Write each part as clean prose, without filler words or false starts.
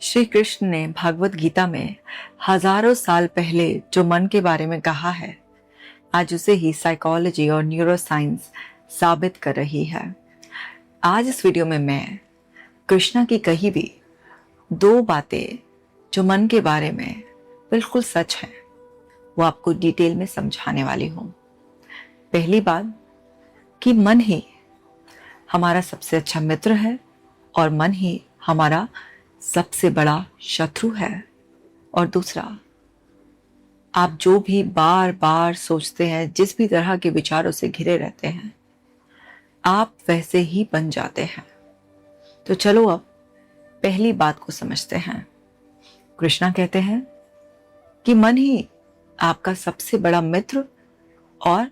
श्री कृष्ण ने भागवत गीता में हजारों साल पहले जो मन के बारे में कहा है, आज उसे ही साइकोलॉजी और न्यूरोसाइंस साबित कर रही है। आज इस वीडियो में मैं कृष्णा की कही भी दो बातें जो मन के बारे में बिल्कुल सच हैं, वो आपको डिटेल में समझाने वाली हूँ। पहली बात कि मन ही हमारा सबसे अच्छा मित्र है और मन ही हमारा सबसे बड़ा शत्रु है। और दूसरा, आप जो भी बार बार सोचते हैं, जिस भी तरह के विचारों से घिरे रहते हैं, आप वैसे ही बन जाते हैं। तो चलो अब पहली बात को समझते हैं। कृष्णा कहते हैं कि मन ही आपका सबसे बड़ा मित्र और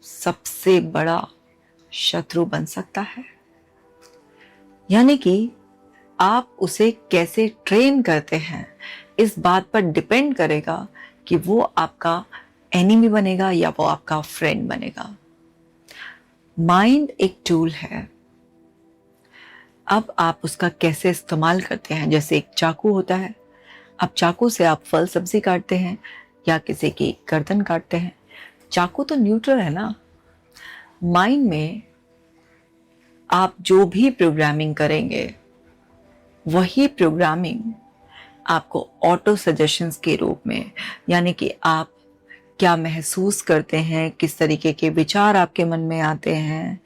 सबसे बड़ा शत्रु बन सकता है। यानी कि आप उसे कैसे ट्रेन करते हैं, इस बात पर डिपेंड करेगा कि वो आपका एनिमी बनेगा या वो आपका फ्रेंड बनेगा। माइंड एक टूल है, अब आप उसका कैसे इस्तेमाल करते हैं। जैसे एक चाकू होता है, अब चाकू से आप फल सब्जी काटते हैं या किसी की गर्दन काटते हैं, चाकू तो न्यूट्रल है ना। माइंड में आप जो भी प्रोग्रामिंग करेंगे, वही प्रोग्रामिंग आपको ऑटो सजेशंस के रूप में, यानी कि आप क्या महसूस करते हैं, किस तरीके के विचार आपके मन में आते हैं,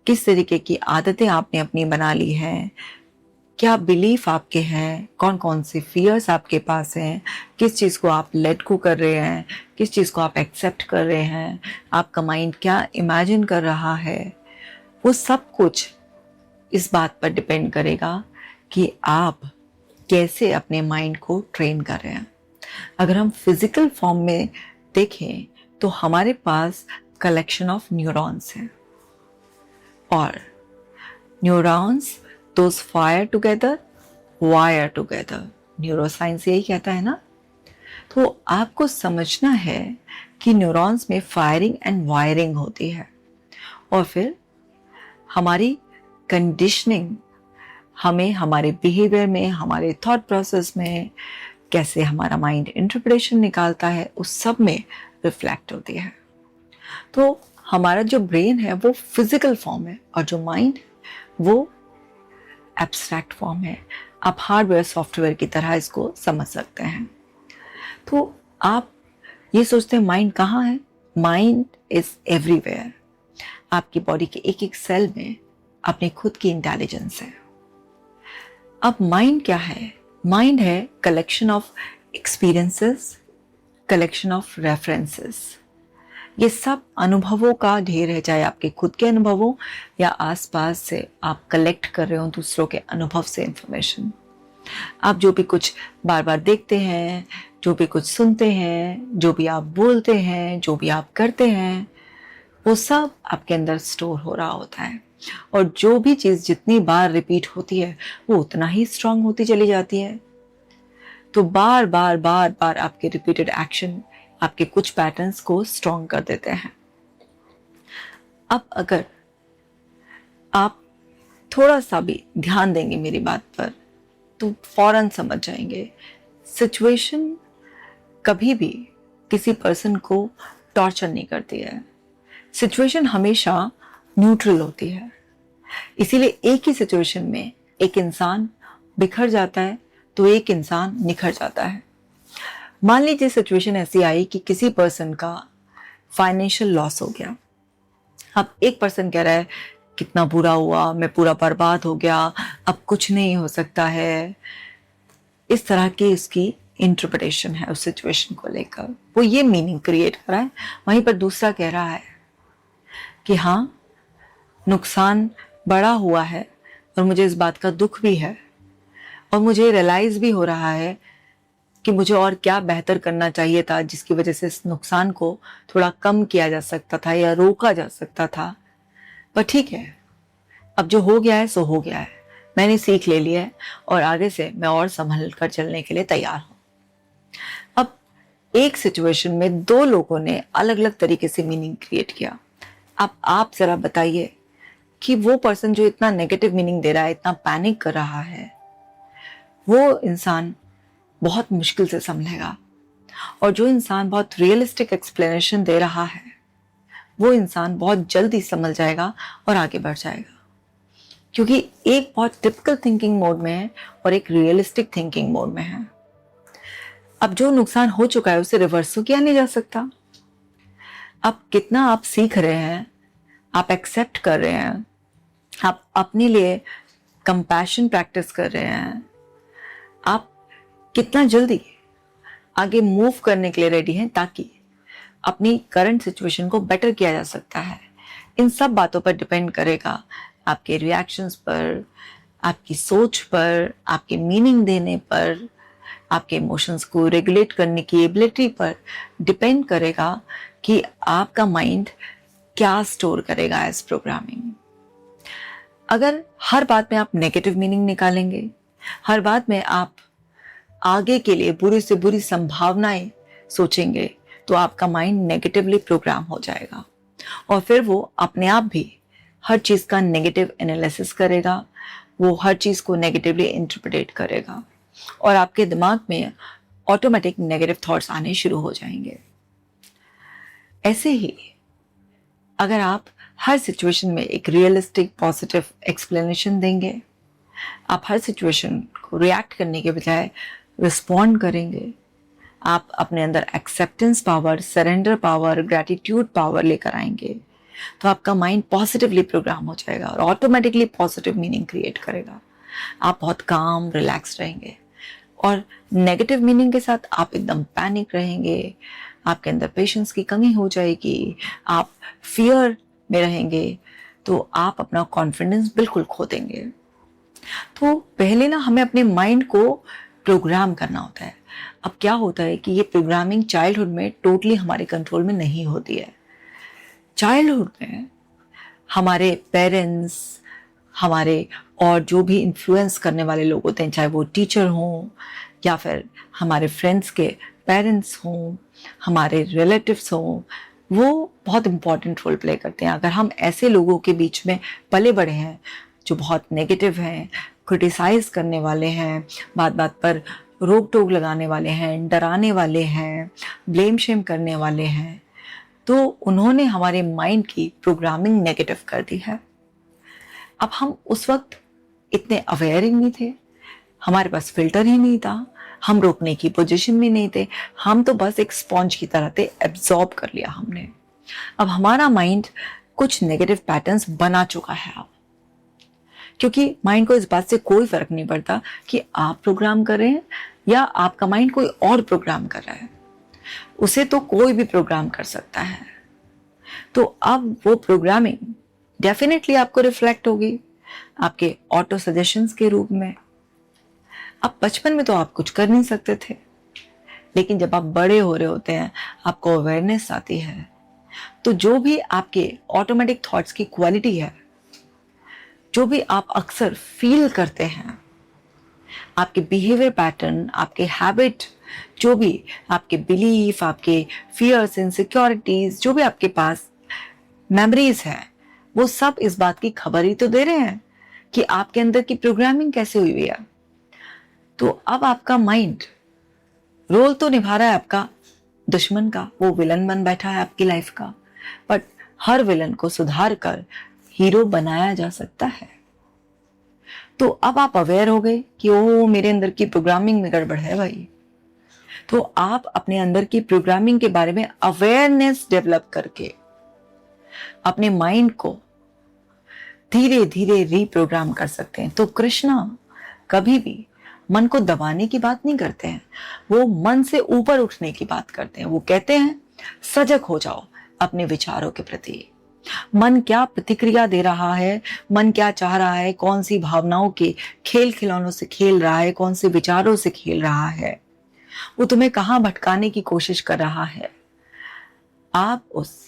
किस तरीके की आदतें आपने अपनी बना ली हैं, क्या बिलीफ आपके हैं, कौन कौन से फियर्स आपके पास हैं, किस चीज़ को आप लेट गो कर रहे हैं, किस चीज़ को आप एक्सेप्ट कर रहे हैं, आपका माइंड क्या इमेजिन कर रहा है, वो सब कुछ इस बात पर डिपेंड करेगा कि आप कैसे अपने माइंड को ट्रेन कर रहे हैं। अगर हम फिजिकल फॉर्म में देखें तो हमारे पास कलेक्शन ऑफ न्यूरॉन्स हैं, और neurons those fire together wire together, neuroscience यही कहता है ना। तो आपको समझना है कि न्यूरॉन्स में फायरिंग एंड वायरिंग होती है, और फिर हमारी कंडीशनिंग हमें हमारे बिहेवियर में, हमारे थॉट प्रोसेस में, कैसे हमारा माइंड इंटरप्रिटेशन निकालता है, उस सब में रिफ्लेक्ट होती है। तो हमारा जो ब्रेन है वो फिजिकल फॉर्म है, और जो माइंड वो एब्स्ट्रैक्ट फॉर्म है। आप हार्डवेयर सॉफ्टवेयर की तरह इसको समझ सकते हैं। तो आप ये सोचते हैं माइंड कहाँ है? Mind is everywhere. आपकी बॉडी के एक एक सेल में अपनी खुद की इंटेलिजेंस है। अब माइंड क्या है? माइंड है collection of experiences, collection of references. ये सब अनुभवों का ढेर है, चाहे आपके खुद के अनुभवों या आसपास से आप कलेक्ट कर रहे हो दूसरों के अनुभव से इंफॉर्मेशन। आप जो भी कुछ बार बार देखते हैं, जो भी कुछ सुनते हैं, जो भी आप बोलते हैं, जो भी आप करते हैं, वो सब आपके अंदर स्टोर हो रहा होता है। और जो भी चीज़ जितनी बार रिपीट होती है वो उतना ही स्ट्रांग होती चली जाती है। तो बार बार बार बार आपके रिपीटेड एक्शन आपके कुछ पैटर्न्स को स्ट्रांग कर देते हैं। अब अगर आप थोड़ा सा भी ध्यान देंगे मेरी बात पर, तो फौरन समझ जाएंगे सिचुएशन कभी भी किसी पर्सन को टॉर्चर नहीं करती है। सिचुएशन हमेशा न्यूट्रल होती है। इसीलिए एक ही सिचुएशन में एक इंसान बिखर जाता है तो एक इंसान निखर जाता है। मान लीजिए सिचुएशन ऐसी आई कि किसी पर्सन का फाइनेंशियल लॉस हो गया। अब एक पर्सन कह रहा है कितना बुरा हुआ, मैं पूरा बर्बाद हो गया, अब कुछ नहीं हो सकता है। इस तरह की उसकी इंटरप्रिटेशन है उस सिचुएशन को लेकर, वो ये मीनिंग क्रिएट कर रहा है। वहीं पर दूसरा कह रहा है कि हाँ, नुकसान बड़ा हुआ है और मुझे इस बात का दुख भी है, और मुझे रियलाइज भी हो रहा है कि मुझे और क्या बेहतर करना चाहिए था, जिसकी वजह से इस नुकसान को थोड़ा कम किया जा सकता था या रोका जा सकता था। पर ठीक है, अब जो हो गया है सो हो गया है, मैंने सीख ले लिया है और आगे से मैं और संभल कर चलने के लिए तैयार हूँ। अब एक सिचुएशन में दो लोगों ने अलग अलग तरीके से मीनिंग क्रिएट किया। अब आप जरा बताइए कि वो पर्सन जो इतना नेगेटिव मीनिंग दे रहा है, इतना पैनिक कर रहा है, वो इंसान बहुत मुश्किल से समझेगा, और जो इंसान बहुत रियलिस्टिक एक्सप्लेनेशन दे रहा है वो इंसान बहुत जल्दी समझ जाएगा और आगे बढ़ जाएगा, क्योंकि एक बहुत टिपिकल थिंकिंग मोड में है और एक रियलिस्टिक थिंकिंग मोड में है। अब जो नुकसान हो चुका है उसे रिवर्स तो किया नहीं जा सकता। अब कितना आप सीख रहे हैं, आप एक्सेप्ट कर रहे हैं, आप अपने लिए कंपैशन प्रैक्टिस कर रहे हैं, आप कितना जल्दी आगे मूव करने के लिए रेडी हैं ताकि अपनी करंट सिचुएशन को बेटर किया जा सकता है। इन सब बातों पर डिपेंड करेगा, आपके रिएक्शंस पर, आपकी सोच पर, आपके मीनिंग देने पर, आपके इमोशंस को रेगुलेट करने की एबिलिटी पर डिपेंड करेगा कि आपका माइंड क्या स्टोर करेगा एज प्रोग्रामिंग। अगर हर बात में आप नेगेटिव मीनिंग निकालेंगे, हर बात में आप आगे के लिए बुरी से बुरी संभावनाएं सोचेंगे, तो आपका माइंड नेगेटिवली प्रोग्राम हो जाएगा और फिर वो अपने आप भी हर चीज का नेगेटिव एनालिसिस करेगा, वो हर चीज को नेगेटिवली इंटरप्रेट करेगा और आपके दिमाग में ऑटोमेटिक नेगेटिव थॉट्स आने शुरू हो जाएंगे। ऐसे ही अगर आप हर सिचुएशन में एक रियलिस्टिक पॉजिटिव एक्सप्लेनेशन देंगे, आप हर सिचुएशन को रिएक्ट करने के बजाय रिस्पॉन्ड करेंगे, आप अपने अंदर acceptance power, surrender power, gratitude power लेकर आएंगे, तो आपका माइंड पॉजिटिवली प्रोग्राम हो जाएगा और ऑटोमेटिकली पॉजिटिव मीनिंग क्रिएट करेगा। आप बहुत काम, रिलैक्स रहेंगे और नेगेटिव मीनिंग के साथ आप एकदम पैनिक रहेंगे, आपके अंदर पेशेंस की कमी हो जाएगी, आप फियर में रहेंगे, तो आप अपना कॉन्फिडेंस बिल्कुल खो देंगे। तो पहले ना हमें अपने माइंड को प्रोग्राम करना होता है। अब क्या होता है कि ये प्रोग्रामिंग चाइल्डहुड में टोटली हमारे कंट्रोल में नहीं होती है। चाइल्डहुड में हमारे पेरेंट्स, हमारे और जो भी इन्फ्लुएंस करने वाले लोग होते हैं, चाहे वो टीचर हों या फिर हमारे फ्रेंड्स के पेरेंट्स हों, हमारे रिलेटिव्स हों, वो बहुत इंपॉर्टेंट रोल प्ले करते हैं। अगर हम ऐसे लोगों के बीच में पले बड़े हैं जो बहुत नेगेटिव हैं, क्रिटिसाइज करने वाले हैं, बात बात पर रोक टोक लगाने वाले हैं, डराने वाले हैं, ब्लेम शेम करने वाले हैं, तो उन्होंने हमारे माइंड की प्रोग्रामिंग नेगेटिव कर दी है। अब हम उस वक्त इतने अवेयर ही नहीं थे, हमारे पास फिल्टर ही नहीं था, हम रोकने की पोजीशन में नहीं थे, हम तो बस एक स्पॉन्ज की तरह थे, एब्जॉर्ब कर लिया हमने। अब हमारा माइंड कुछ नेगेटिव पैटर्न्स बना चुका है अब, क्योंकि माइंड को इस बात से कोई फर्क नहीं पड़ता कि आप प्रोग्राम कर रहे हैं या आपका माइंड कोई और प्रोग्राम कर रहा है, उसे तो कोई भी प्रोग्राम कर सकता है। तो अब वो प्रोग्रामिंग डेफिनेटली आपको रिफ्लेक्ट होगी आपके ऑटो सजेशंस के रूप में। अब बचपन में तो आप कुछ कर नहीं सकते थे, लेकिन जब आप बड़े हो रहे होते हैं, आपको अवेयरनेस आती है, तो जो भी आपके ऑटोमेटिक थॉट्स की क्वालिटी है, जो भी आप अक्सर फील करते हैं, आपके बिहेवियर पैटर्न, आपके हैबिट, जो भी आपके बिलीफ, आपके फियर्स, इनसिक्योरिटीज, जो भी आपके पास मेमोरीज है, वो सब इस बात की खबर ही तो दे रहे हैं कि आपके अंदर की प्रोग्रामिंग कैसे हुई हुई है। तो अब आपका माइंड रोल तो निभा रहा है आपका दुश्मन का, वो विलन बन बैठा है आपकी लाइफ का, बट हर विलन को सुधार कर हीरो बनाया जा सकता है। तो अब आप अवेयर हो गए कि ओ मेरे अंदर की प्रोग्रामिंग में गड़बड़ है भाई, तो आप अपने अंदर की प्रोग्रामिंग के बारे में अवेयरनेस डेवलप करके अपने माइंड को धीरे धीरे रीप्रोग्राम कर सकते हैं। तो कृष्णा कभी भी मन को दबाने की बात नहीं करते हैं, वो मन से ऊपर उठने की बात करते हैं। वो कहते हैं सजग हो जाओ अपने विचारों के प्रति, मन क्या प्रतिक्रिया दे रहा है, मन क्या चाह रहा है, कौन सी भावनाओं के खेल खिलौनों से खेल रहा है, कौन से विचारों से खेल रहा है, वो तुम्हें कहां भटकाने की कोशिश कर रहा है। आप उस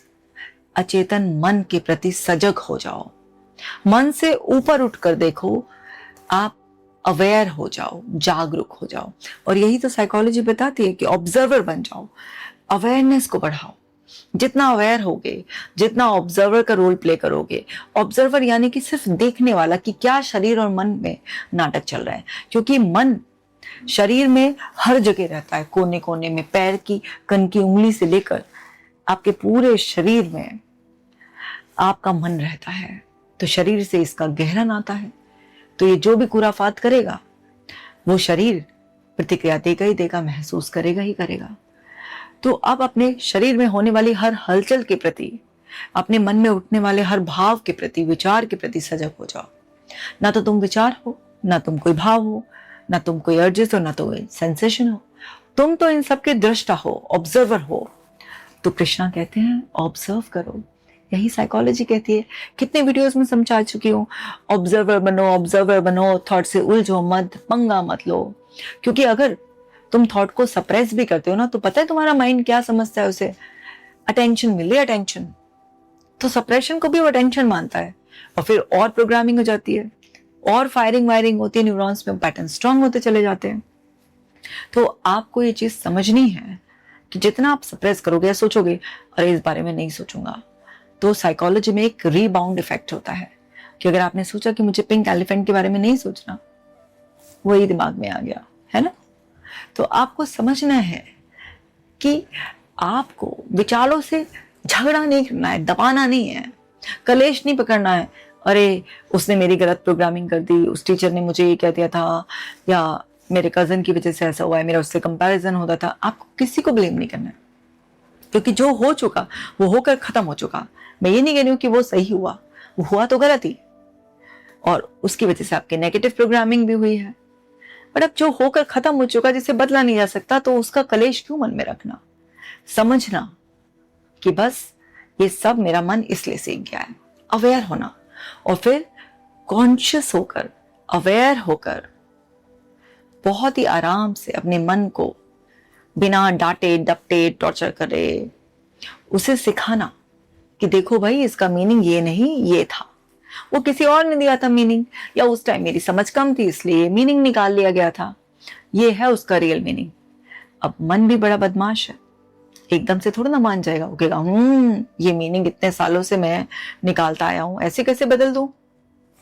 अचेतन मन के प्रति सजग हो जाओ, मन से ऊपर उठकर देखो, आप अवेयर हो जाओ, जागरूक हो जाओ। और यही तो साइकोलॉजी बताती है कि ऑब्जर्वर बन जाओ, अवेयरनेस को बढ़ाओ। जितना अवेयर होगे, जितना ऑब्जर्वर का रोल प्ले करोगे, ऑब्जर्वर यानी कि सिर्फ देखने वाला कि क्या शरीर और मन में नाटक चल रहा है, क्योंकि मन शरीर में हर जगह रहता है, कोने कोने में, पैर की कन की उंगली से लेकर आपके पूरे शरीर में आपका मन रहता है। तो शरीर से इसका गहरा नाता है। तो ये जो भी खुराफात करेगा वो शरीर प्रतिक्रिया देगा ही देगा, महसूस करेगा ही करेगा। तो आप अपने शरीर में होने वाली हर हलचल के प्रति, अपने मन में उठने वाले हर भाव के प्रति, विचार के प्रति सजग हो जाओ। ना तो तुम विचार हो, ना तुम कोई भाव हो, ना तुम कोई अर्जित हो, ना तो कोई सेंसेशन हो। तुम तो इन सब के दृष्टा हो, ऑब्जर्वर हो। तो कृष्णा कहते हैं ऑब्जर्व करो। यही साइकोलॉजी कहती है। कितने वीडियोस में समझा चुकी हूँ, ऑब्जर्वर बनो, ऑब्जर्वर बनो, थॉट से उलझो मत, पंगा मत लो। क्योंकि अगर तुम थॉट को सप्रेस भी करते हो ना, तो पता है तुम्हारा माइंड क्या समझता है, उसे अटेंशन मिले, अटेंशन। तो सप्रेशन को भी वो अटेंशन मानता है, और फिर और प्रोग्रामिंग हो जाती है, और फायरिंग वायरिंग होती है न्यूरॉन्स में, पैटर्न स्ट्रांग होते चले जाते हैं। तो आपको ये चीज समझनी है कि जितना आप सप्रेस करोगे या सोचोगे अरे इस बारे में नहीं सोचूंगा, तो साइकोलॉजी में एक रीबाउंड इफेक्ट होता है कि अगर आपने सोचा कि मुझे पिंक एलिफेंट के बारे में नहीं सोचना, वही दिमाग में आ गया, है ना। तो आपको समझना है कि आपको विचारों से झगड़ा नहीं करना है, दबाना नहीं है, कलेश नहीं पकड़ना है। अरे उसने मेरी गलत प्रोग्रामिंग कर दी, उस टीचर ने मुझे ये कह दिया था, या मेरे कजन की वजह से ऐसा हुआ है, मेरा उससे कंपैरिजन होता था। आपको किसी को ब्लेम नहीं करना है, क्योंकि जो हो चुका वो होकर खत्म हो चुका। मैं ये नहीं कह रही हूँ कि वो सही हुआ, वो हुआ तो गलत ही, और उसकी वजह से आपकी नेगेटिव प्रोग्रामिंग भी हुई है। बट अब जो होकर खत्म हो चुका, जिसे बदला नहीं जा सकता, तो उसका कलेश क्यों मन में रखना। समझना कि बस ये सब मेरा मन इसलिए सीख गया है। अवेयर होना, और फिर कॉन्शियस होकर, अवेयर होकर बहुत ही आराम से अपने मन को बिना डांटे डपटे टॉर्चर करे उसे सिखाना कि देखो भाई, इसका मीनिंग ये नहीं, ये था। वो किसी और ने दिया था मीनिंग, या उस टाइम मेरी समझ कम थी इसलिए मीनिंग निकाल लिया गया था। ये है उसका रियल मीनिंग। अब मन भी बड़ा बदमाश है, एकदम से थोड़ा ना मान जाएगा। वो कहेगा ये मीनिंग इतने सालों से मैं निकालता आया हूं, ऐसे कैसे बदल दूं,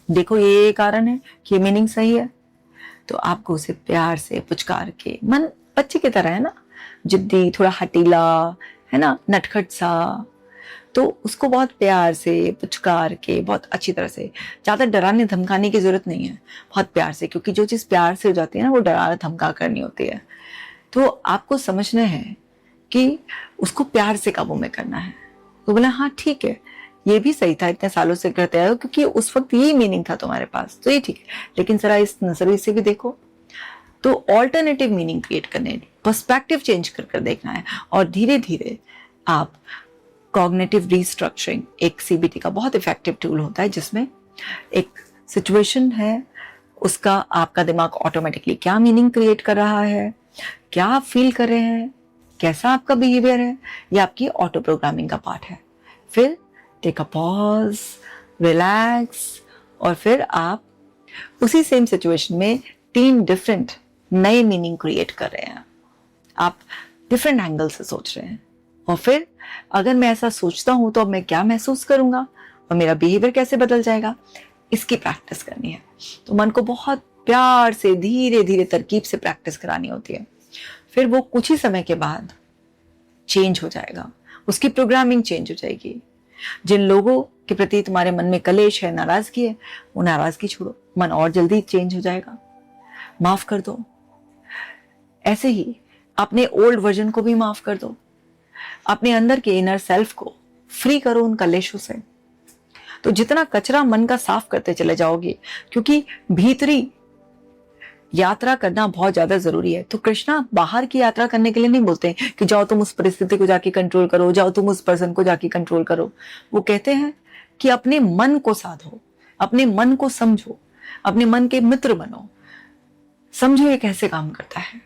देखो ये कारण है कि ये मीनिंग सही है। तो आपको उसे प्यार से पुचकार के, मन बच्चे की तरह है ना, जिद्दी, थोड़ा हटीला है ना, नटखट सा, तो उसको बहुत प्यार से पुचकार के, बहुत अच्छी तरह से, ज्यादा डराने धमकाने की जरूरत नहीं है, बहुत प्यार से, क्योंकि जो चीज प्यार से हो जाती है ना, वो डरा धमका करनी होती है। तो आपको समझना है कि उसको प्यार से काबू में करना है। तो बोला हाँ ठीक है, ये भी सही था, इतने सालों से करते आए हो, क्योंकि उस वक्त यही मीनिंग था तुम्हारे पास, तो ये ठीक है, लेकिन जरा इस नजरिए से भी देखो। तो ऑल्टरनेटिव मीनिंग क्रिएट करने, पर्सपेक्टिव चेंज कर देखना है, और धीरे धीरे आप कॉग्निटिव रीस्ट्रक्चरिंग, एक सीबीटी का बहुत इफेक्टिव टूल होता है, जिसमें एक सिचुएशन है, उसका आपका दिमाग ऑटोमेटिकली क्या मीनिंग क्रिएट कर रहा है, क्या आप फील कर रहे हैं, कैसा आपका बिहेवियर है, ये आपकी ऑटो प्रोग्रामिंग का पार्ट है। फिर टेक अ पॉज, रिलैक्स, और फिर आप उसी सेम सिचुएशन में 3 डिफरेंट नए मीनिंग क्रिएट कर रहे हैं। आप डिफरेंट एंगल से सोच रहे हैं, और फिर अगर मैं ऐसा सोचता हूं तो अब मैं क्या महसूस करूंगा और मेरा बिहेवियर कैसे बदल जाएगा, इसकी प्रैक्टिस करनी है। तो मन को बहुत प्यार से, धीरे धीरे, तरकीब से प्रैक्टिस करानी होती है। फिर वो कुछ ही समय के बाद चेंज हो जाएगा, उसकी प्रोग्रामिंग चेंज हो जाएगी। जिन लोगों के प्रति तुम्हारे मन में कलेश है, नाराजगी है, वो नाराजगी छोड़ो, मन और जल्दी चेंज हो जाएगा। माफ कर दो। ऐसे ही अपने ओल्ड वर्जन को भी माफ कर दो, अपने अंदर के इनर सेल्फ को फ्री करो उन कलेशों से। तो जितना कचरा मन का साफ करते चले जाओगे, क्योंकि भीतरी यात्रा करना बहुत ज्यादा जरूरी है। तो कृष्णा बाहर की यात्रा करने के लिए नहीं बोलते कि जाओ तुम उस परिस्थिति को जाके कंट्रोल करो, जाओ तुम उस पर्सन को जाके कंट्रोल करो। वो कहते हैं कि अपने मन को साधो, अपने मन को समझो, अपने मन के मित्र बनो, समझो ये कैसे काम करता है,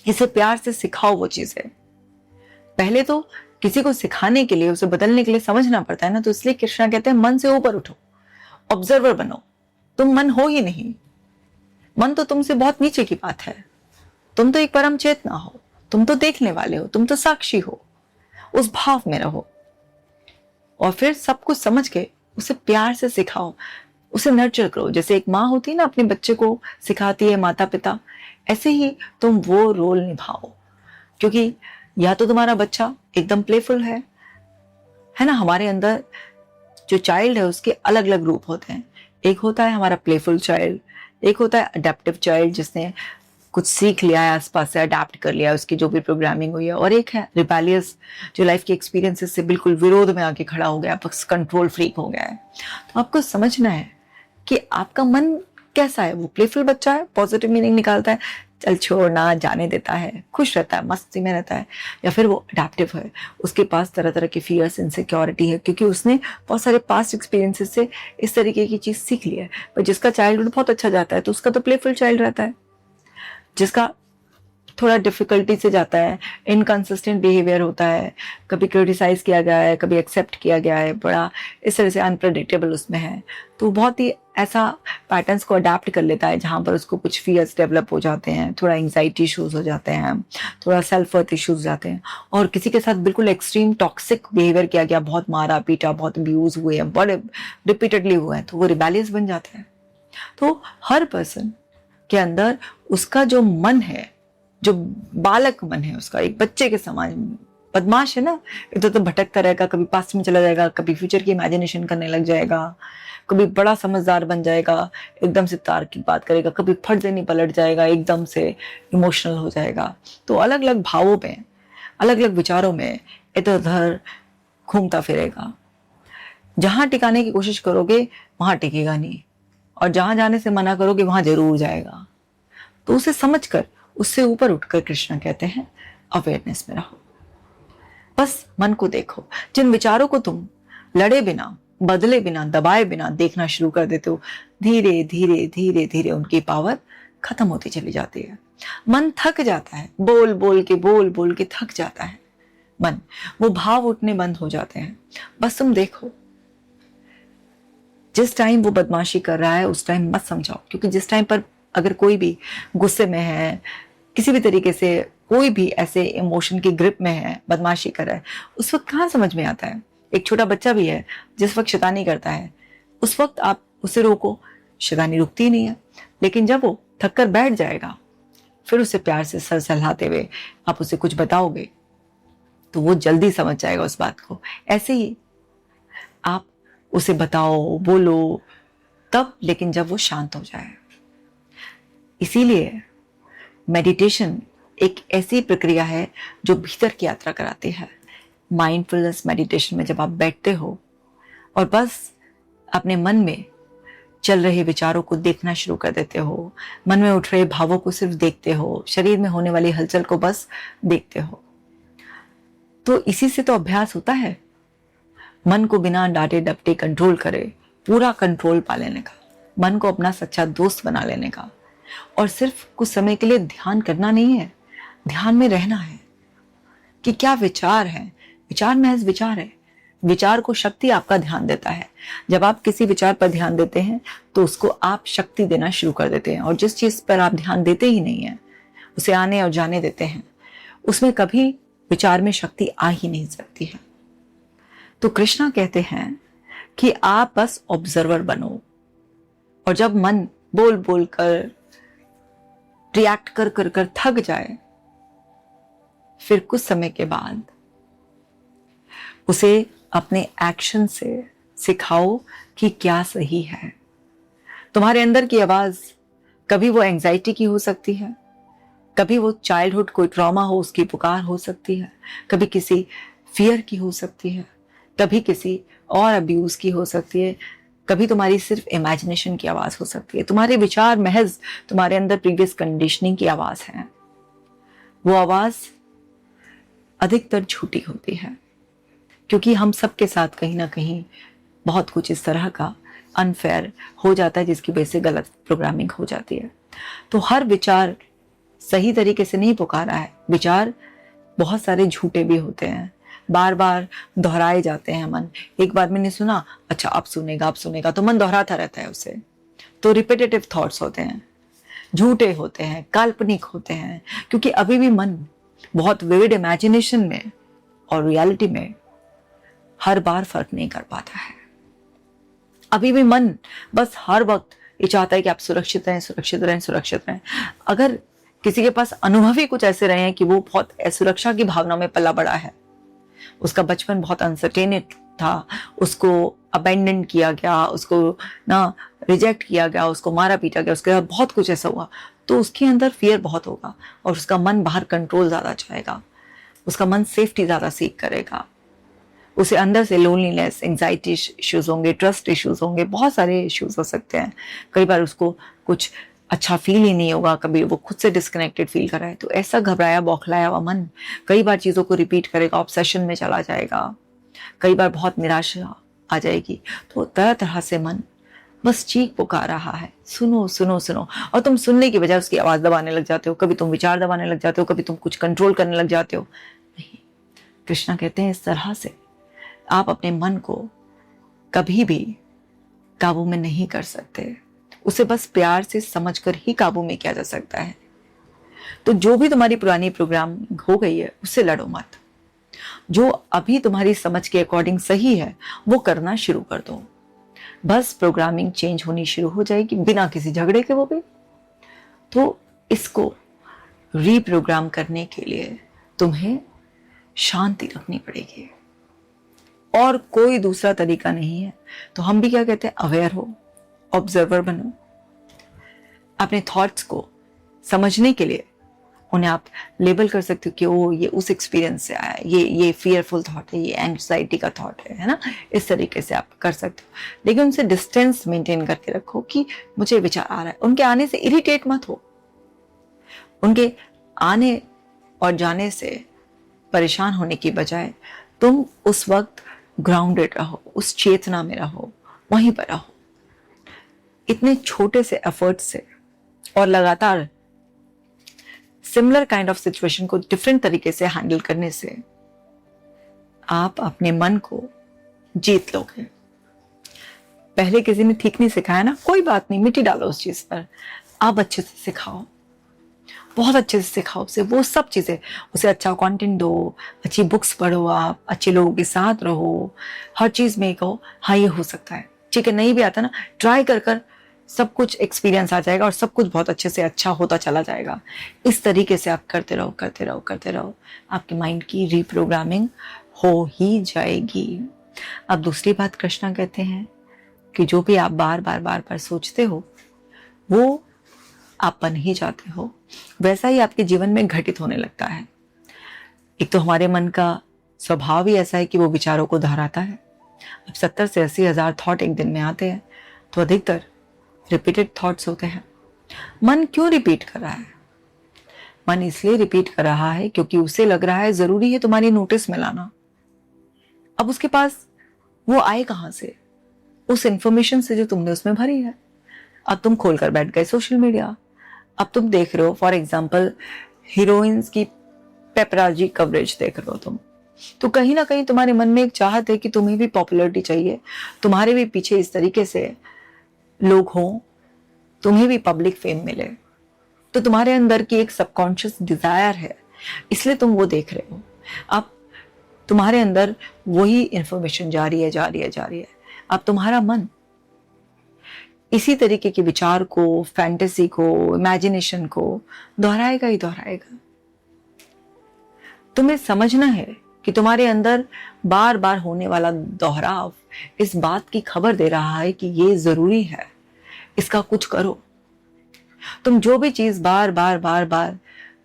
इसे प्यार से सिखाओ वो चीजें। पहले तो किसी को सिखाने के लिए, उसे बदलने के लिए समझना पड़ता है ना, तो इसलिए कृष्णा कहते हैं मन से ऊपर उठो, ऑब्जर्वर बनो। तुम मन हो ही नहीं, मन तो तुमसे बहुत नीचे की बात है। तुम तो एक परम चेतना हो, तुम तो देखने वाले हो, तुम तो साक्षी हो। उस भाव में रहो, और फिर सब कुछ समझ के उसे प्यार से सिखाओ, उसे नर्चर करो। जैसे एक माँ होती है ना, अपने बच्चे को सिखाती है, माता पिता ऐसे ही तुम वो रोल निभाओ, क्योंकि या तो तुम्हारा बच्चा एकदम प्लेफुल है ना। हमारे अंदर जो चाइल्ड है उसके अलग अलग रूप होते हैं। एक होता है हमारा प्लेफुल चाइल्ड, एक होता है अडेप्टिव चाइल्ड जिसने कुछ सीख लिया है, आसपास से अडेप्ट कर लिया है, उसकी जो भी प्रोग्रामिंग हुई है, और एक है रिबेलियस जो लाइफ के एक्सपीरियंसेस से बिल्कुल विरोध में आके खड़ा हो गया, बस कंट्रोल फ्रीक हो गया है। तो आपको समझना है कि आपका मन कैसा है। वो प्लेफुल बच्चा है, पॉजिटिव मीनिंग निकालता है, चल छोड़ना, जाने देता है, खुश रहता है, मस्ती में रहता है, या फिर वो अडेप्टिव है, उसके पास तरह तरह के फियर्स, इनसिक्योरिटी है, क्योंकि उसने बहुत सारे पास्ट एक्सपीरियंसेस से इस तरीके की चीज़ सीख ली है। पर जिसका चाइल्डहुड बहुत अच्छा जाता है तो उसका तो प्लेफुल चाइल्ड रहता है। जिसका थोड़ा डिफिकल्टी से जाता है, इनकंसिस्टेंट बिहेवियर होता है, कभी क्रिटिसाइज किया गया है, कभी एक्सेप्ट किया गया है, बड़ा इस तरह से अनप्रेडिक्टेबल उसमें है, तो बहुत ही ऐसा पैटर्न्स को अडेप्ट कर लेता है जहाँ पर उसको कुछ फियर्स डेवलप हो जाते हैं, थोड़ा एंग्जाइटी इशूज़ हो जाते हैं, थोड़ा सेल्फ वर्थ इशूज़ जाते हैं। और किसी के साथ बिल्कुल एक्सट्रीम टॉक्सिक बिहेवियर किया गया, बहुत मारा पीटा, बहुत अब्यूज़ हुए हैं, बड़े रिपीटेडली हुए हैं, तो वो रिबेलियस बन जाता है। तो हर पर्सन के अंदर उसका जो मन है, जो बालक मन है उसका, एक बच्चे के समान बदमाश है ना, इधर तो भटकता रहेगा, कभी पास्ट में चला जाएगा, कभी फ्यूचर की इमेजिनेशन करने लग जाएगा, कभी बड़ा समझदार बन जाएगा, एकदम से तार्किक बात करेगा, कभी फट से नहीं पलट जाएगा, एकदम से इमोशनल हो जाएगा। तो अलग अलग भावों में, अलग अलग विचारों में इधर उधर घूमता फिरेगा। जहां टिकाने की कोशिश करोगे वहां टिकेगा नहीं, और जहां जाने से मना करोगे वहां जरूर जाएगा। तो उसे समझकर, उससे ऊपर उठकर कृष्ण कहते हैं अवेयरनेस में रहो। बस मन को देखो। जिन विचारों को तुम लड़े बिना, बदले बिना, दबाए बिना देखना शुरू कर देते हो, धीरे धीरे धीरे धीरे उनकी पावर खत्म होती चली जाती है। मन थक जाता है, बोल बोल के थक जाता है मन, वो भाव उठने बंद हो जाते हैं। बस तुम देखो, जिस टाइम वो बदमाशी कर रहा है उस टाइम मत समझाओ, क्योंकि जिस टाइम पर अगर कोई भी गुस्से में है, किसी भी तरीके से कोई भी ऐसे इमोशन की ग्रिप में है, बदमाशी कर रहा है, उस वक्त कहाँ समझ में आता है। एक छोटा बच्चा भी है जिस वक्त शैतानी करता है, उस वक्त आप उसे रोको, शैतानी रुकती नहीं है। लेकिन जब वो थक कर बैठ जाएगा, फिर उसे प्यार से सर सहलाते हुए आप उसे कुछ बताओगे तो वो जल्दी समझ जाएगा उस बात को। ऐसे ही आप उसे बताओ, बोलो तब, लेकिन जब वो शांत हो जाए। इसीलिए मेडिटेशन एक ऐसी प्रक्रिया है जो भीतर की यात्रा कराती है। माइंडफुलनेस मेडिटेशन में जब आप बैठते हो और बस अपने मन में चल रहे विचारों को देखना शुरू कर देते हो, मन में उठ रहे भावों को सिर्फ देखते हो, शरीर में होने वाली हलचल को बस देखते हो, तो इसी से तो अभ्यास होता है मन को बिना डांटे डपटे कंट्रोल करे, पूरा कंट्रोल पा लेने का, मन को अपना सच्चा दोस्त बना लेने का। और सिर्फ कुछ समय के लिए ध्यान करना नहीं है, ध्यान में रहना है कि क्या विचार है। विचार महज विचार है, विचार को शक्ति आपका ध्यान देता है। जब आप किसी विचार पर ध्यान देते हैं तो उसको आप शक्ति देना शुरू कर देते हैं, और जिस चीज पर आप ध्यान देते ही नहीं है, उसे आने और जाने देते हैं, उसमें कभी विचार में शक्ति आ ही नहीं सकती है। तो कृष्णा कहते हैं कि आप बस ऑब्जर्वर बनो, और जब मन बोल बोल कर, रिएक्ट कर कर कर थक जाए, फिर कुछ समय के बाद उसे अपने एक्शन से सिखाओ कि क्या सही है। तुम्हारे अंदर की आवाज कभी वो एंजाइटी की हो सकती है, कभी वो चाइल्डहुड कोई ट्रॉमा हो उसकी पुकार हो सकती है, कभी किसी फियर की हो सकती है, कभी किसी और अब्यूज की हो सकती है, कभी तुम्हारी सिर्फ इमेजिनेशन की आवाज हो सकती है। तुम्हारे विचार महज तुम्हारे अंदर प्रीवियस कंडीशनिंग की आवाज है। वो आवाज अधिकतर झूठी होती है, क्योंकि हम सबके साथ कहीं ना कहीं बहुत कुछ इस तरह का अनफेयर हो जाता है जिसकी वजह से गलत प्रोग्रामिंग हो जाती है। तो हर विचार सही तरीके से नहीं पुकारा है, विचार बहुत सारे झूठे भी होते हैं, बार बार दोहराए जाते हैं। मन एक बार मैंने सुना, अच्छा अब सुनेगा, तो मन दोहराता रहता है उसे। तो रिपीटेटिव थॉट्स होते हैं, झूठे होते हैं, काल्पनिक होते हैं, क्योंकि अभी भी मन बहुत विविड इमेजिनेशन में और रियलिटी में हर बार फर्क नहीं कर पाता है। अभी भी मन बस हर वक्त ये चाहता है कि आप सुरक्षित रहें। अगर किसी के पास अनुभव ही कुछ ऐसे रहे हैं कि वो बहुत असुरक्षा की भावना में पला बड़ा है, उसका बचपन बहुत अनसर्टेन था, उसको अबेंडन किया गया, उसको ना रिजेक्ट किया गया, उसको मारा पीटा गया, उसके बाद बहुत कुछ ऐसा हुआ, तो उसके अंदर फियर बहुत होगा और उसका मन बाहर कंट्रोल ज़्यादा चाहेगा, उसका मन सेफ्टी ज़्यादा सीख करेगा, उसे अंदर से लोनलीनेस, एंजाइटी इश्यूज होंगे, ट्रस्ट इश्यूज होंगे, बहुत सारे इश्यूज हो सकते हैं। कई बार उसको कुछ अच्छा फील ही नहीं होगा, कभी वो खुद से डिस्कनेक्टेड फील कर रहा है, तो ऐसा घबराया बौखलाया हुआ मन कई बार चीज़ों को रिपीट करेगा, ऑब्सेशन में चला जाएगा, कई बार बहुत निराशा आ जाएगी। तो तरह तरह से मन बस चीख पुकार रहा है, सुनो सुनो सुनो, और तुम सुनने की बजाय उसकी आवाज़ दबाने लग जाते हो, कभी तुम विचार दबाने लग जाते हो, कभी तुम कुछ कंट्रोल करने लग जाते हो। नहीं, कृष्णा कहते हैं इस तरह से आप अपने मन को कभी भी काबू में नहीं कर सकते, उसे बस प्यार से समझकर ही काबू में किया जा सकता है। तो जो भी तुम्हारी पुरानी प्रोग्राम हो गई है उससे लड़ो मत, जो अभी तुम्हारी समझ के अकॉर्डिंग सही है वो करना शुरू कर दो, बस प्रोग्रामिंग चेंज होनी शुरू हो जाएगी बिना किसी झगड़े के। वो भी तो इसको रीप्रोग्राम करने के लिए तुम्हें शांति रखनी पड़ेगी और कोई दूसरा तरीका नहीं है। तो हम भी क्या कहते हैं, अवेयर हो, ऑब्जर्वर बनो, अपने थॉट्स को समझने के लिए उन्हें आप लेबल कर सकते हो कि ओ ये उस एक्सपीरियंस से आया है, ये फियरफुल थॉट है, ये एंग्जाइटी का थॉट है ना। इस तरीके से आप कर सकते हो, लेकिन उनसे डिस्टेंस मेंटेन करके रखो कि मुझे विचार आ रहा है। उनके आने से इरिटेट मत हो, उनके आने और जाने से परेशान होने की बजाय तुम उस वक्त ग्राउंडेड रहो, उस चेतना में रहो, वहीं पर रहो। इतने छोटे से एफर्ट से और लगातार सिमिलर काइंड ऑफ सिचुएशन को डिफरेंट तरीके से हैंडल करने से आप अपने मन को जीत लोगे। पहले किसी ने ठीक नहीं सिखाया ना, कोई बात नहीं, मिट्टी डालो उस चीज पर, आप अच्छे से सिखाओ, बहुत अच्छे से सिखाओ उसे वो सब चीज़ें, उसे अच्छा कंटेंट दो, अच्छी बुक्स पढ़ो, आप अच्छे लोगों के साथ रहो, हर चीज़ में कहो हाँ ये हो सकता है, ठीक है, नहीं भी आता ना, ट्राई कर कर सब कुछ एक्सपीरियंस आ जाएगा और सब कुछ बहुत अच्छे से अच्छा होता चला जाएगा। इस तरीके से आप करते रहो करते रहो करते रहो, आपके माइंड की रीप्रोग्रामिंग हो ही जाएगी। अब दूसरी बात कृष्णा कहते हैं कि जो भी आप बार बार बार बार सोचते हो वो आप बन ही जाते हो, वैसा ही आपके जीवन में घटित होने लगता है। एक तो हमारे मन का स्वभाव ही ऐसा है कि वो विचारों को दोहराता है। अब 70 से 80 हजार थॉट एक दिन में आते हैं, तो अधिकतर रिपीटेड थॉट्स होते हैं। मन क्यों रिपीट कर रहा है? मन इसलिए रिपीट कर रहा है क्योंकि उसे लग रहा है जरूरी है तुम्हारी नोटिस में लाना। अब उसके पास वो आए कहां से? उस इंफॉर्मेशन से जो तुमने उसमें भरी है। अब तुम खोलकर बैठ गए सोशल मीडिया, अब तुम देख रहे हो फॉर एग्जाम्पल हीरोइंस की पेपराजी कवरेज देख रहे हो तुम, तो कहीं ना कहीं तुम्हारे मन में एक चाहत है कि तुम्हें भी पॉपुलैरिटी चाहिए, तुम्हारे भी पीछे इस तरीके से लोग हों, तुम्हें भी पब्लिक फेम मिले। तो तुम्हारे अंदर की एक सबकॉन्शियस डिजायर है, इसलिए तुम वो देख रहे हो। अब तुम्हारे अंदर वही इंफॉर्मेशन जा रही है। अब तुम्हारा मन इसी तरीके के विचार को, फैंटेसी को, इमेजिनेशन को दोहराएगा ही दोहराएगा। तुम्हें समझना है कि तुम्हारे अंदर बार बार होने वाला दोहराव इस बात की खबर दे रहा है कि ये जरूरी है, इसका कुछ करो। तुम जो भी चीज बार बार बार बार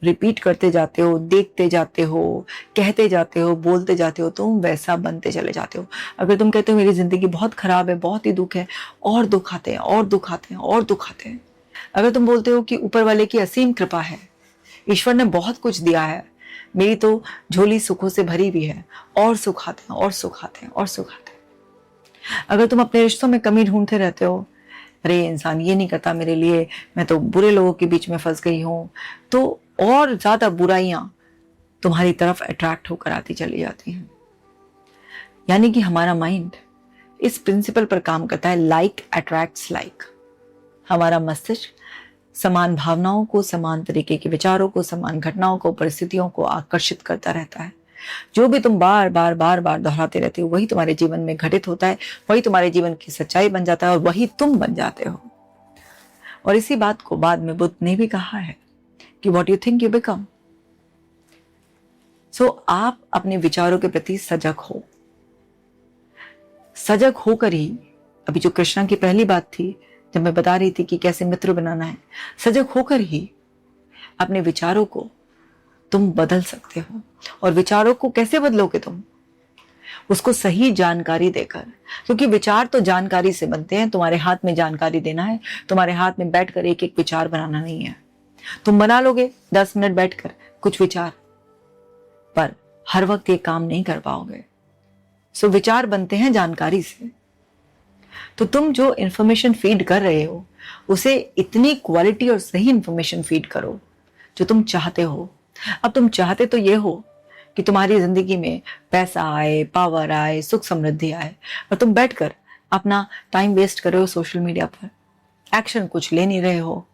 रिपीट करते जाते हो, देखते जाते हो, कहते जाते हो, बोलते जाते हो, तुम वैसा बनते चले जाते हो। अगर तुम कहते हो मेरी जिंदगी बहुत खराब है, बहुत ही दुख है, और दुख आते हैं और दुख आते हैं और दुख आते हैं। अगर तुम बोलते हो कि ऊपर वाले की असीम कृपा है, ईश्वर ने बहुत कुछ दिया है, मेरी तो झोली सुखों से भरी भी है, और सुख आते हैं और सुख आते हैं और सुख आते हैं। अगर तुम अपने रिश्तों में कमी ढूंढते रहते हो, अरे इंसान ये नहीं करता मेरे लिए, मैं तो बुरे लोगों के बीच में फंस गई हूं, तो और ज्यादा बुराइयां तुम्हारी तरफ अट्रैक्ट होकर आती चली जाती हैं। यानी कि हमारा माइंड इस प्रिंसिपल पर काम करता है, लाइक अट्रैक्ट्स लाइक। हमारा मस्तिष्क समान भावनाओं को, समान तरीके के विचारों को, समान घटनाओं को, परिस्थितियों को आकर्षित करता रहता है। जो भी तुम बार बार बार बार दोहराते रहते हो वही तुम्हारे जीवन में घटित होता है, वही तुम्हारे जीवन की सच्चाई बन जाता है और वही तुम बन जाते हो। और इसी बात को बाद में बुद्ध ने भी कहा है कि what you think you become. So आप अपने विचारों के प्रति सजग हो। सजग होकर ही, अभी जो कृष्णा की पहली बात थी जब मैं बता रही थी कि कैसे मित्र बनाना है, सजग होकर ही अपने विचारों को तुम बदल सकते हो। और विचारों को कैसे बदलोगे तुम? उसको सही जानकारी देकर, क्योंकि विचार तो जानकारी से बनते हैं। तुम्हारे हाथ में जानकारी देना है, तुम्हारे हाथ में बैठकर एक एक विचार बनाना नहीं है। तुम बना लोगे 10 मिनट बैठकर कुछ विचार, पर हर वक्त ये काम नहीं कर पाओगे। सो विचार बनते हैं जानकारी से। तो तुम जो इंफॉर्मेशन फीड कर रहे हो उसे इतनी क्वालिटी और सही इंफॉर्मेशन फीड करो जो तुम चाहते हो। अब तुम चाहते तो ये हो कि तुम्हारी जिंदगी में पैसा आए, पावर आए, सुख समृद्धि आए, और तुम बैठकर अपना टाइम वेस्ट कर रहे हो सोशल मीडिया पर, एक्शन कुछ ले नहीं रहे हो,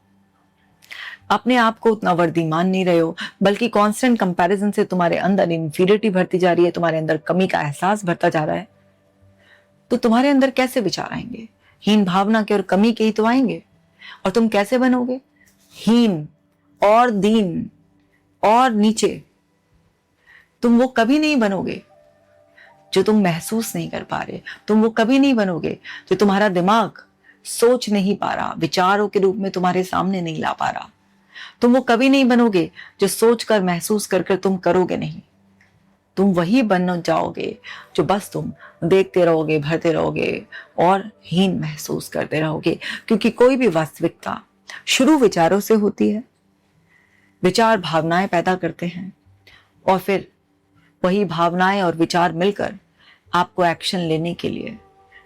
अपने आप को उतना वर्दी मान नहीं रहे हो, बल्कि कांस्टेंट कंपैरिजन से तुम्हारे अंदर इन्फीरियरिटी भरती जा रही है, तुम्हारे अंदर कमी का एहसास भरता जा रहा है। तो तुम्हारे अंदर कैसे विचार आएंगे? हीन भावना के और कमी के ही तो आएंगे। और तुम कैसे बनोगे? हीन और दीन और नीचे। तुम वो कभी नहीं बनोगे जो तुम महसूस नहीं कर पा रहे। तुम वो कभी नहीं बनोगे जो तुम्हारा दिमाग सोच नहीं पा रहा, विचारों के रूप में तुम्हारे सामने नहीं ला पा रहा। तुम वो कभी नहीं बनोगे जो सोच कर, महसूस कर कर तुम करोगे नहीं। तुम वही बन जाओगे जो बस तुम देखते रहोगे, भरते रहोगे और हीन महसूस करते रहोगे। क्योंकि कोई भी वास्तविकता शुरू विचारों से होती है। विचार भावनाएं पैदा करते हैं और फिर वही भावनाएं और विचार मिलकर आपको एक्शन लेने के लिए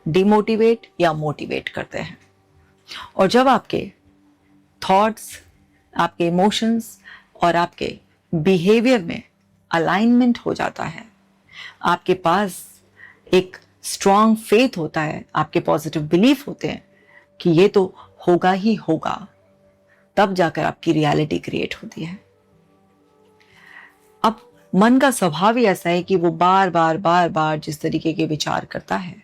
डिमोटिवेट या मोटिवेट करते हैं। और जब आपके थॉट्स, आपके इमोशंस और आपके बिहेवियर में अलाइनमेंट हो जाता है, आपके पास एक स्ट्रॉन्ग फेथ होता है, आपके पॉजिटिव बिलीफ होते हैं कि ये तो होगा ही होगा, तब जाकर आपकी रियलिटी क्रिएट होती है। अब मन का स्वभाव ही ऐसा है कि वो बार बार जिस तरीके के विचार करता है,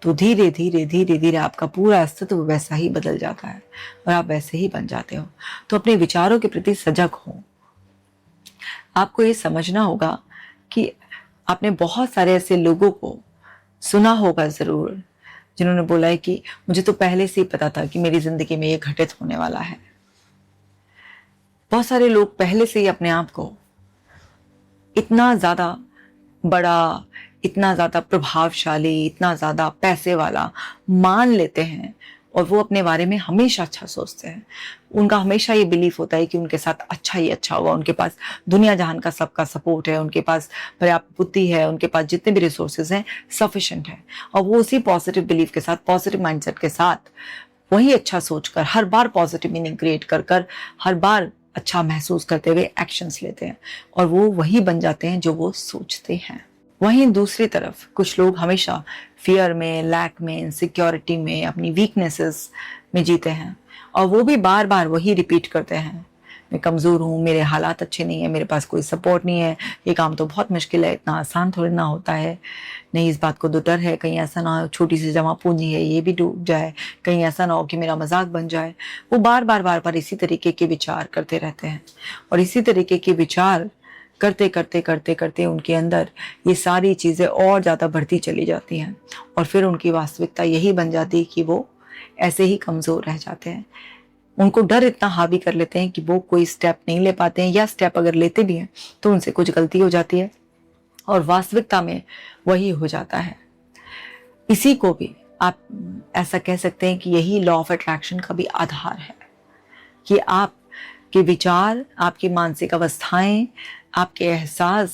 तो धीरे धीरे आपका पूरा अस्तित्व वैसा ही बदल जाता है और आप वैसे ही बन जाते हो। तो अपने विचारों के प्रति सजग हो। आपको ये समझना होगा कि आपने बहुत सारे ऐसे लोगों को सुना होगा जरूर, जिन्होंने बोला है कि मुझे तो पहले से ही पता था कि मेरी जिंदगी में ये घटित होने वाला है। बहुत सारे लोग पहले से ही अपने आप को इतना ज्यादा बड़ा, इतना ज्यादा प्रभावशाली, इतना ज्यादा पैसे वाला मान लेते हैं और वो अपने बारे में हमेशा अच्छा सोचते हैं। उनका हमेशा ये बिलीफ होता है कि उनके साथ अच्छा ही अच्छा होगा, उनके पास दुनिया जहान का सबका सपोर्ट है, उनके पास पर्याप्त बुद्धि है, उनके पास जितने भी रिसोर्सेज हैं सफिशिएंट है। और वो उसी पॉजिटिव बिलीफ के साथ, पॉजिटिव माइंडसेट के साथ, वही अच्छा सोचकर, हर बार पॉजिटिव मीनिंग क्रिएट कर कर, हर बार अच्छा महसूस करते हुए एक्शंस लेते हैं और वो वही बन जाते हैं जो वो सोचते हैं। वहीं दूसरी तरफ कुछ लोग हमेशा फियर में, लैक में, इनसिक्योरिटी में, अपनी वीकनेसेस में जीते हैं और वो भी बार बार वही रिपीट करते हैं, मैं कमज़ोर हूँ, मेरे हालात अच्छे नहीं है, मेरे पास कोई सपोर्ट नहीं है, ये काम तो बहुत मुश्किल है, इतना आसान थोड़ी ना होता है, नहीं इस बात को तो डर है कहीं ऐसा ना हो छोटी सी जमा पूंजी है ये भी डूब जाए, कहीं ऐसा ना हो कि मेरा मजाक बन जाए। वो बार बार इसी तरीके के विचार करते रहते हैं और इसी तरीके के विचार करते उनके अंदर ये सारी चीज़ें और ज़्यादा बढ़ती चली जाती हैं और फिर उनकी वास्तविकता यही बन जाती है कि वो ऐसे ही कमज़ोर रह जाते हैं। उनको डर इतना हावी कर लेते हैं कि वो कोई स्टेप नहीं ले पाते हैं, या स्टेप अगर लेते भी हैं तो उनसे कुछ गलती हो जाती है और वास्तविकता में वही हो जाता है। इसी को भी आप ऐसा कह सकते हैं कि यही लॉ ऑफ अट्रैक्शन का भी आधार है कि आपके विचार, आपकी मानसिक अवस्थाएं, आपके एहसास,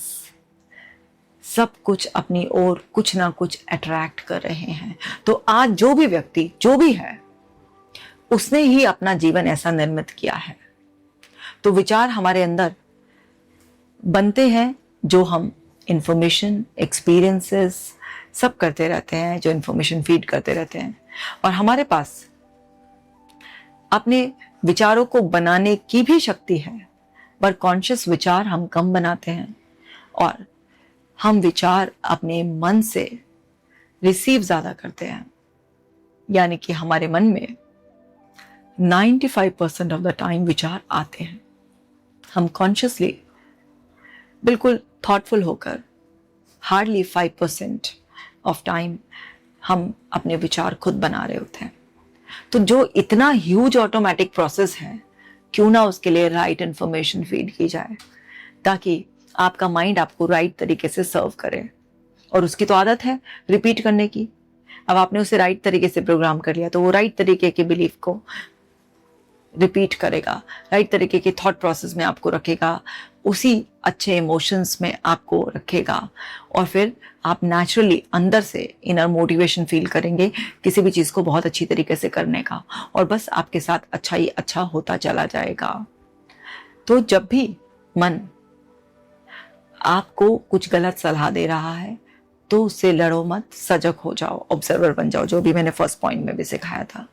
सब अपनी अपनी ओर कुछ ना कुछ अट्रैक्ट कर रहे हैं। तो आज जो भी व्यक्ति जो भी है उसने ही अपना जीवन ऐसा निर्मित किया है। तो विचार हमारे अंदर बनते हैं जो हम इंफॉर्मेशन, एक्सपीरियंसेस सब करते रहते हैं, जो इंफॉर्मेशन फीड करते रहते हैं। और हमारे पास अपने विचारों को बनाने की भी शक्ति है, पर कॉन्शियस विचार हम कम बनाते हैं और हम विचार अपने मन से रिसीव ज्यादा करते हैं। यानी कि हमारे मन में 95% ऑफ द टाइम विचार आते हैं हम कॉन्शियसली बिल्कुल थॉटफुल होकर हार्डली 5% ऑफ टाइम हम अपने विचार खुद बना रहे होते हैं। तो जो इतना ह्यूज ऑटोमेटिक प्रोसेस है, क्यों ना उसके लिए राइट इन्फॉर्मेशन फीड की जाए ताकि आपका माइंड आपको राइट तरीके से सर्व करे। और उसकी तो आदत है रिपीट करने की। अब आपने उसे राइट तरीके से प्रोग्राम कर लिया तो वो राइट तरीके के बिलीफ को रिपीट करेगा, राइट तरीके के थॉट प्रोसेस में आपको रखेगा, उसी अच्छे इमोशंस में आपको रखेगा। और फिर आप नेचुरली अंदर से इनर मोटिवेशन फील करेंगे किसी भी चीज़ को बहुत अच्छी तरीके से करने का, और बस आपके साथ अच्छा ही अच्छा होता चला जाएगा। तो जब भी मन आपको कुछ गलत सलाह दे रहा है तो उससे लड़ो मत, सजग हो जाओ, ऑब्जर्वर बन जाओ, जो भी मैंने फर्स्ट पॉइंट में भी सिखाया था।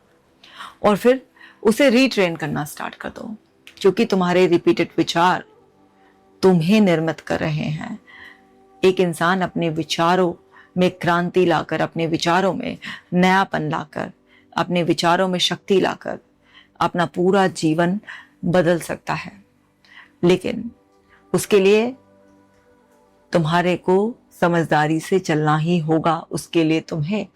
और फिर उसे रीट्रेन करना स्टार्ट कर दो, क्योंकि तुम्हारे रिपीटेड विचार तुम्हें निर्मित कर रहे हैं। एक इंसान अपने विचारों में क्रांति लाकर, अपने विचारों में नयापन लाकर, अपने विचारों में शक्ति लाकर अपना पूरा जीवन बदल सकता है। लेकिन उसके लिए तुम्हारे को समझदारी से चलना ही होगा। उसके लिए तुम्हें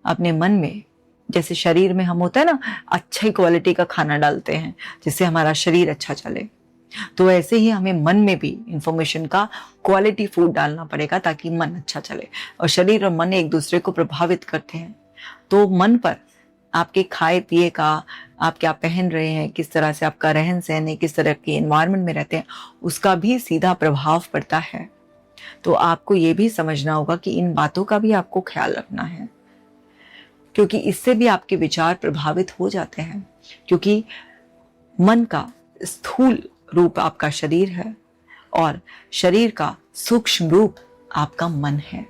अपने मन में, जैसे शरीर में हम होता है ना, अच्छी क्वालिटी का खाना डालते हैं जिससे हमारा शरीर अच्छा चले, तो ऐसे ही हमें मन में भी इंफॉर्मेशन का क्वालिटी फूड डालना पड़ेगा ताकि मन अच्छा चले। और शरीर और मन एक दूसरे को प्रभावित करते हैं। तो मन पर आपके खाए पिए का, आप क्या पहन रहे हैं, किस तरह से आपका रहन सहन है, किस तरह के एनवायरनमेंट में रहते हैं, उसका भी सीधा प्रभाव पड़ता है। तो आपको ये भी समझना होगा कि इन बातों का भी आपको ख्याल रखना है, क्योंकि इससे भी आपके विचार प्रभावित हो जाते हैं। क्योंकि मन का स्थूल रूप आपका शरीर है और शरीर का सूक्ष्म रूप आपका मन है।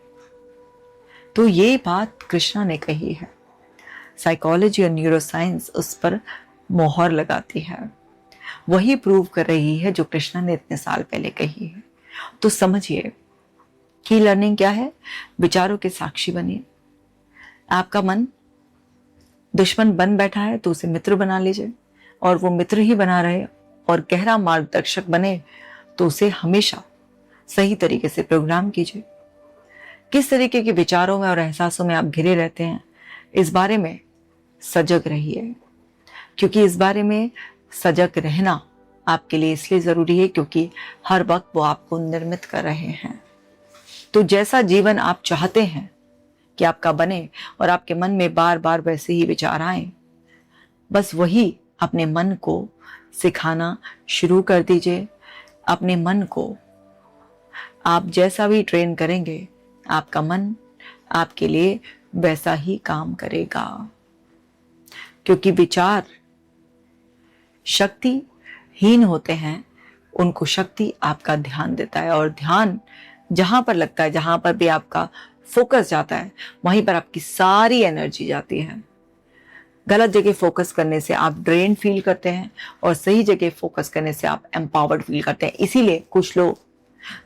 तो ये बात कृष्णा ने कही है। साइकोलॉजी और न्यूरोसाइंस उस पर मोहर लगाती है, वही प्रूव कर रही है जो कृष्णा ने इतने साल पहले कही है। तो समझिए की लर्निंग क्या है। विचारों के साक्षी बनिए। आपका मन दुश्मन बन बैठा है तो उसे मित्र बना लीजिए, और वो मित्र ही बना रहे और गहरा मार्गदर्शक बने तो उसे हमेशा सही तरीके से प्रोग्राम कीजिए। किस तरीके के विचारों में और एहसासों में आप घिरे रहते हैं, इस बारे में सजग रहिए, क्योंकि इस बारे में सजग रहना आपके लिए इसलिए ज़रूरी है क्योंकि हर वक्त वो आपको निर्मित कर रहे हैं। तो जैसा जीवन आप चाहते हैं कि आपका बने और आपके मन में बार बार वैसे ही विचार आए, बस वही अपने मन को सिखाना शुरू कर दीजिए। अपने मन को आप जैसा भी ट्रेन करेंगे, आपका मन आपके लिए वैसा ही काम करेगा। क्योंकि विचार शक्तिहीन होते हैं, उनको शक्ति आपका ध्यान देता है, और ध्यान जहां पर लगता है, जहां पर भी आपका फोकस जाता है, वहीं पर आपकी सारी एनर्जी जाती है। गलत जगह फोकस करने से आप ड्रेन फील करते हैं और सही जगह फोकस करने से आप एम्पावर्ड फील करते हैं। इसीलिए कुछ लोग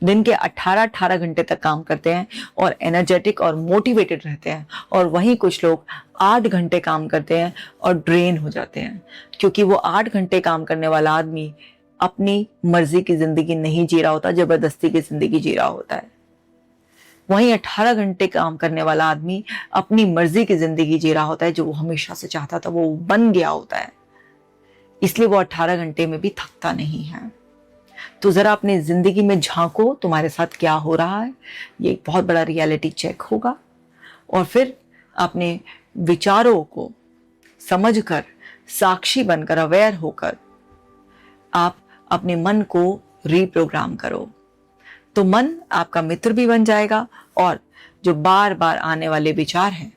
दिन के 18-18 घंटे तक काम करते हैं और एनर्जेटिक और मोटिवेटेड रहते हैं, और वहीं कुछ लोग 8 घंटे काम करते हैं और ड्रेन हो जाते हैं। क्योंकि वो 8 घंटे काम करने वाला आदमी अपनी मर्जी की जिंदगी नहीं जी रहा होता, जबरदस्ती की जिंदगी जी रहा होता है। वहीं 18 घंटे काम करने वाला आदमी अपनी मर्जी की जिंदगी जी रहा होता है, जो वो हमेशा से चाहता था, वो बन गया होता है। इसलिए वो 18 घंटे में भी थकता नहीं है। तो जरा अपनी जिंदगी में झांको, तुम्हारे साथ क्या हो रहा है, ये एक बहुत बड़ा रियलिटी चेक होगा। और फिर अपने विचारों को समझकर, साक्षी बनकर, अवेयर होकर आप अपने मन को रीप्रोग्राम करो। तो मन आपका मित्र भी बन जाएगा, और जो बार बार आने वाले विचार हैं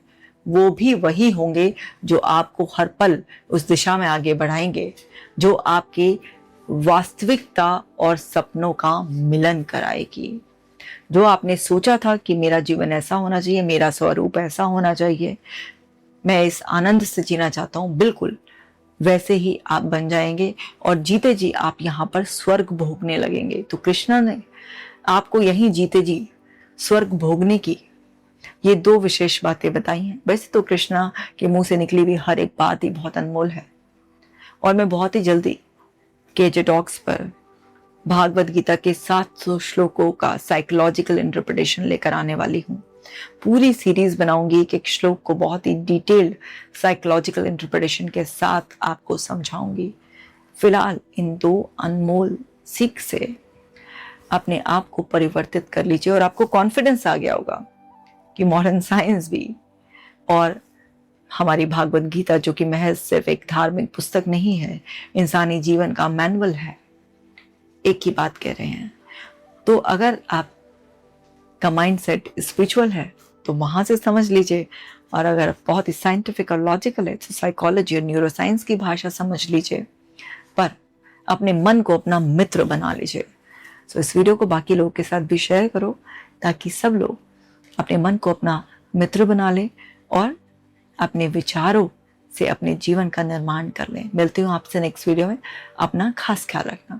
वो भी वही होंगे जो आपको हर पल उस दिशा में आगे बढ़ाएंगे, जो आपकी वास्तविकता और सपनों का मिलन कराएगी। जो आपने सोचा था कि मेरा जीवन ऐसा होना चाहिए, मेरा स्वरूप ऐसा होना चाहिए, मैं इस आनंद से जीना चाहता हूँ, बिल्कुल वैसे ही आप बन जाएंगे और जीते जी आप यहाँ पर स्वर्ग भोगने लगेंगे। तो कृष्णा ने आपको यहीं जीते जी स्वर्ग भोगने की ये 2 विशेष बातें बताई हैं। वैसे तो कृष्णा के मुंह से निकली हुई हर एक बात ही बहुत अनमोल है, और मैं बहुत ही जल्दी केजे टॉक्स पर भागवत गीता के 700 श्लोकों का साइकोलॉजिकल इंटरप्रिटेशन लेकर आने वाली हूँ। पूरी सीरीज बनाऊंगी, एक एक श्लोक को बहुत ही डिटेल्ड साइकोलॉजिकल इंटरप्रिटेशन के साथ आपको समझाऊंगी। फिलहाल इन 2 अनमोल सीख से अपने आप को परिवर्तित कर लीजिए और आपको कॉन्फिडेंस आ गया होगा कि मॉडर्न साइंस भी और हमारी भागवत गीता, जो कि महज सिर्फ एक धार्मिक पुस्तक नहीं है, इंसानी जीवन का मैनुअल है, एक ही बात कह रहे हैं। तो अगर आपका माइंडसेट स्पिरिचुअल है तो वहां से समझ लीजिए, और अगर बहुत ही साइंटिफिक और लॉजिकल है तो साइकोलॉजी और न्यूरोसाइंस की भाषा समझ लीजिए, पर अपने मन को अपना मित्र बना लीजिए। तो इस वीडियो को बाकी लोगों के साथ भी शेयर करो ताकि सब लोग अपने मन को अपना मित्र बना लें और अपने विचारों से अपने जीवन का निर्माण कर लें। मिलती हूँ आपसे नेक्स्ट वीडियो में। अपना खास ख्याल रखना।